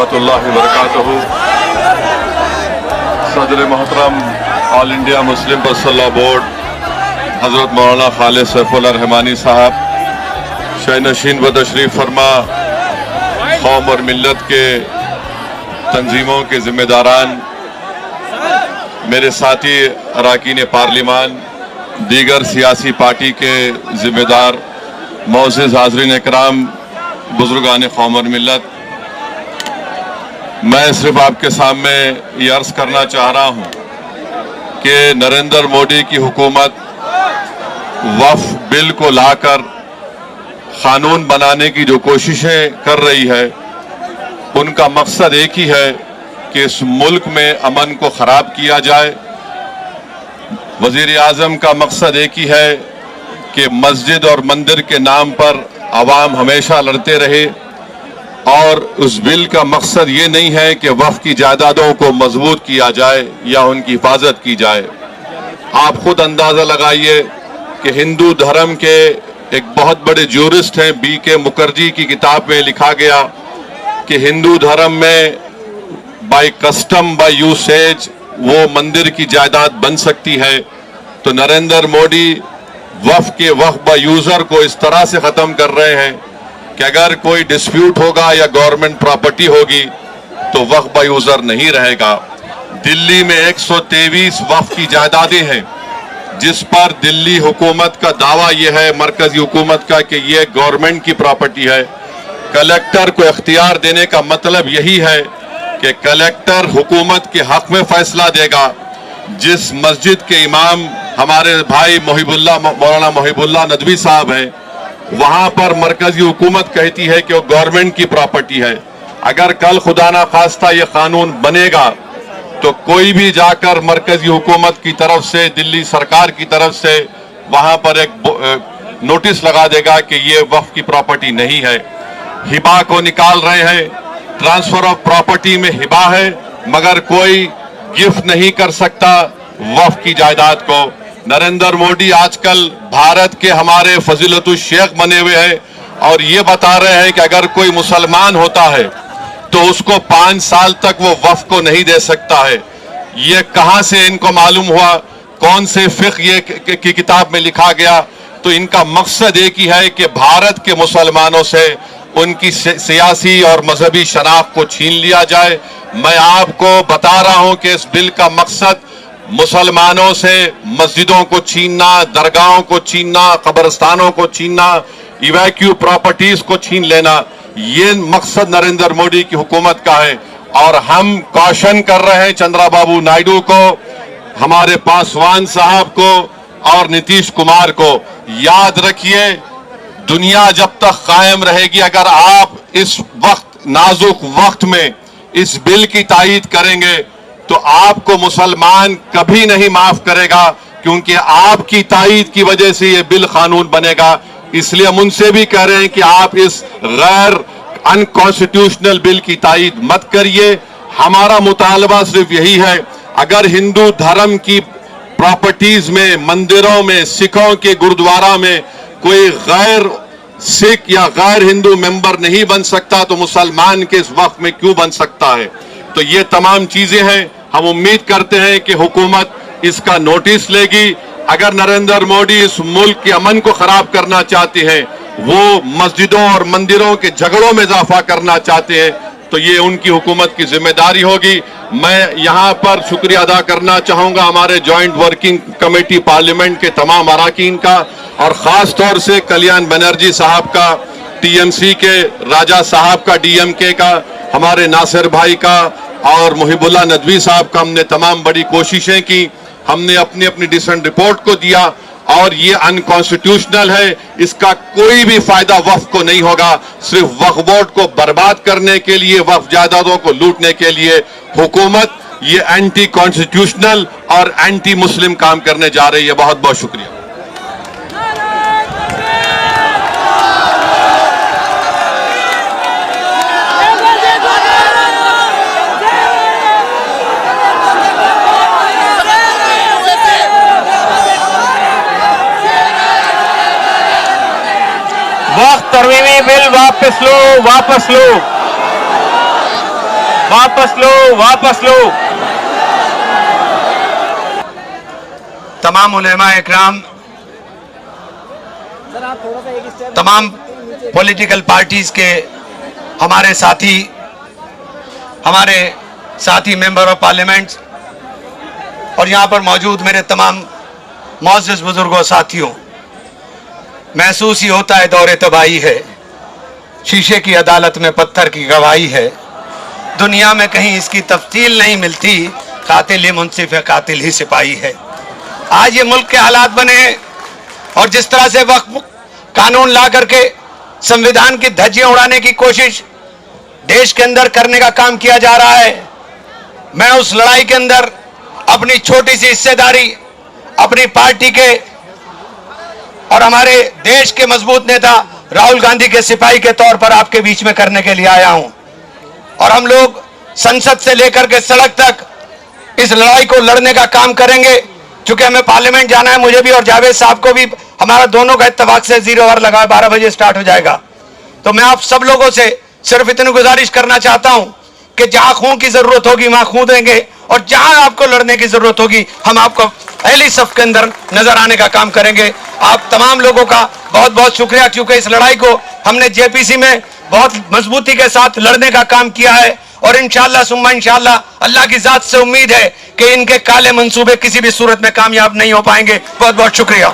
रहमतुल्लाहि व बरकातहू। सदर मोहतरम all India Muslim personal law board हजरत मौलाना खालिद सैफुल्लाह रहमानी साहब, शहनशीन व तशरीफ फरमा कौम और मिल्लत के तंजीमों के जिम्मेदारान, मेरे साथी अरकान पार्लिमान, दीगर सियासी पार्टी के जिम्मेदार, मौजूद हाज़रीन इकराम, बुजुर्गान कौम और मिल्लत, मैं सिर्फ आपके सामने ये अर्ज करना चाह रहा हूँ कि नरेंद्र मोदी की हुकूमत वक्फ बिल को लाकर कानून बनाने की जो कोशिशें कर रही है, उनका मकसद एक ही है कि इस मुल्क में अमन को खराब किया जाए। वजीर आजम का मकसद एक ही है कि मस्जिद और मंदिर के नाम पर अवाम हमेशा लड़ते रहे, और उस बिल का मकसद ये नहीं है कि वक्फ की जायदादों को मजबूत किया जाए या उनकी हिफाजत की जाए। आप खुद अंदाजा लगाइए कि हिंदू धर्म के एक बहुत बड़े ज्यूरिस्ट हैं B.K. मुखर्जी की किताब में लिखा गया कि हिंदू धर्म में बाय कस्टम बाय यूसेज वो मंदिर की जायदाद बन सकती है। तो नरेंद्र मोदी वक्फ बाय यूजर को इस तरह से खत्म कर रहे हैं कि अगर कोई डिस्प्यूट होगा या गवर्नमेंट प्रॉपर्टी होगी तो वक्फ बाय यूजर नहीं रहेगा। दिल्ली में 123 वक्फ की जायदादें हैं, जिस पर दिल्ली हुकूमत का दावा यह है, मरकजी हुकूमत का, कि यह गवर्नमेंट की प्रॉपर्टी है। कलेक्टर को इख्तियार देने का मतलब यही है कि कलेक्टर हुकूमत के हक में फैसला देगा। जिस मस्जिद के इमाम हमारे भाई मौलाना मोहिबुल्लाह नदवी साहब हैं, वहां पर मरकजी हुकूमत कहती है कि वो गवर्नमेंट की प्रॉपर्टी है। अगर कल खुदा ना खास्ता ये कानून बनेगा तो कोई भी जाकर मरकजी हुकूमत की तरफ से, दिल्ली सरकार की तरफ से वहां पर एक नोटिस लगा देगा कि ये वक्फ की प्रॉपर्टी नहीं है। हिबा को निकाल रहे हैं, ट्रांसफर ऑफ प्रॉपर्टी में हिबा है, मगर कोई गिफ्ट नहीं कर सकता वक्फ की जायदाद को। नरेंद्र मोदी आजकल भारत के हमारे फजीलतुल शेख बने हुए हैं और ये बता रहे हैं कि अगर कोई मुसलमान होता है तो उसको 5 साल तक वो वक्फ को नहीं दे सकता है। ये कहां से इनको मालूम हुआ? कौन से फिक्र ये की किताब में लिखा गया? तो इनका मकसद एक ही है कि भारत के मुसलमानों से उनकी सियासी और मजहबी शनाख्त को छीन लिया जाए। मैं आपको बता रहा हूं कि इस बिल का मकसद मुसलमानों से मस्जिदों को छीनना, दरगाहों को छीनना, कब्रिस्तानों को छीनना, इवैक्यू प्रॉपर्टीज को छीन लेना, ये मकसद नरेंद्र मोदी की हुकूमत का है। और हम कॉशन कर रहे हैं चंद्रबाबू नायडू को, हमारे पासवान साहब को और नीतीश कुमार को, याद रखिए दुनिया जब तक कायम रहेगी, अगर आप इस वक्त नाजुक वक्त में इस बिल की तायीद करेंगे तो आपको मुसलमान कभी नहीं माफ करेगा, क्योंकि आपकी तायीद की वजह से ये बिल कानून बनेगा। इसलिए हम उनसे भी कह रहे हैं कि आप इस गैर अनकॉन्स्टिट्यूशनल बिल की तायीद मत करिए। हमारा मुतालबा सिर्फ यही है, अगर हिंदू धर्म की प्रॉपर्टीज में, मंदिरों में, सिखों के गुरुद्वारा में कोई गैर सिख या गैर हिंदू मेंबर नहीं बन सकता तो मुसलमान के इस वक्त में क्यों बन सकता है? तो ये तमाम चीजें हैं। हम उम्मीद करते हैं कि हुकूमत इसका नोटिस लेगी। अगर नरेंद्र मोदी इस मुल्क के अमन को खराब करना चाहते हैं, वो मस्जिदों और मंदिरों के झगड़ों में इजाफा करना चाहते हैं, तो ये उनकी हुकूमत की जिम्मेदारी होगी। मैं यहां पर शुक्रिया अदा करना चाहूंगा हमारे ज्वाइंट वर्किंग कमेटी पार्लियामेंट के तमाम अरकान का, और खास तौर से कल्याण बनर्जी साहब का, TMC के राजा साहब का, DMK का, हमारे नासिर भाई का और मोहिबुल्लाह नदवी साहब का। हमने तमाम बड़ी कोशिशें की, हमने अपनी अपनी डिसेंट रिपोर्ट को दिया, और ये अनकॉन्स्टिट्यूशनल है। इसका कोई भी फायदा वक्फ को नहीं होगा। सिर्फ वक्फ बोर्ड को बर्बाद करने के लिए, वक्फ जायदादों को लूटने के लिए हुकूमत ये एंटी कॉन्स्टिट्यूशनल और एंटी मुस्लिम काम करने जा रही है। बहुत बहुत शुक्रिया। वक्त तरमीमी बिल वापस लो, वापस लो। वापस लो, वापस लो। तमाम उलेमा इकराम, तमाम पॉलिटिकल पार्टीज के हमारे साथी मेंबर ऑफ पार्लियामेंट और यहाँ पर मौजूद मेरे तमाम मौजूद बुजुर्गों साथियों, महसूस ही होता है दौरे तबाही है, शीशे की अदालत में पत्थर की गवाही है, दुनिया में कहीं इसकी तफसील नहीं मिलती, कातिल ही मुंसिफ है, कातिल ही सिपाही है। आज ये मुल्क के हालात बने हैं और जिस तरह से वक्फ कानून ला करके संविधान की धज्जियां उड़ाने की कोशिश देश के अंदर करने का काम किया जा रहा है, मैं उस लड़ाई के अंदर अपनी छोटी सी हिस्सेदारी अपनी पार्टी के और हमारे देश के मजबूत नेता राहुल गांधी के सिपाही के तौर पर आपके बीच में करने के लिए आया हूं। और हम लोग संसद से लेकर के सड़क तक इस लड़ाई को लड़ने का काम करेंगे। चूंकि हमें पार्लियामेंट जाना है, मुझे भी और जावेद साहब को भी, हमारा दोनों का इत्तेफाक से 0 आवर लगा, 12 बजे स्टार्ट हो जाएगा। तो मैं आप सब लोगों से सिर्फ इतनी गुजारिश करना चाहता हूं कि जहां खून की जरूरत होगी वहां खून देंगे और जहां आपको लड़ने की जरूरत होगी हम आपको पहली सफ के अंदर नजर आने का काम करेंगे। आप तमाम लोगों का बहुत बहुत शुक्रिया, क्योंकि इस लड़ाई को हमने जेपीसी में बहुत मजबूती के साथ लड़ने का काम किया है और इंशाअल्लाह सुम्मा इंशाअल्लाह अल्लाह की जात से उम्मीद है कि इनके काले मंसूबे किसी भी सूरत में कामयाब नहीं हो पाएंगे। बहुत बहुत शुक्रिया।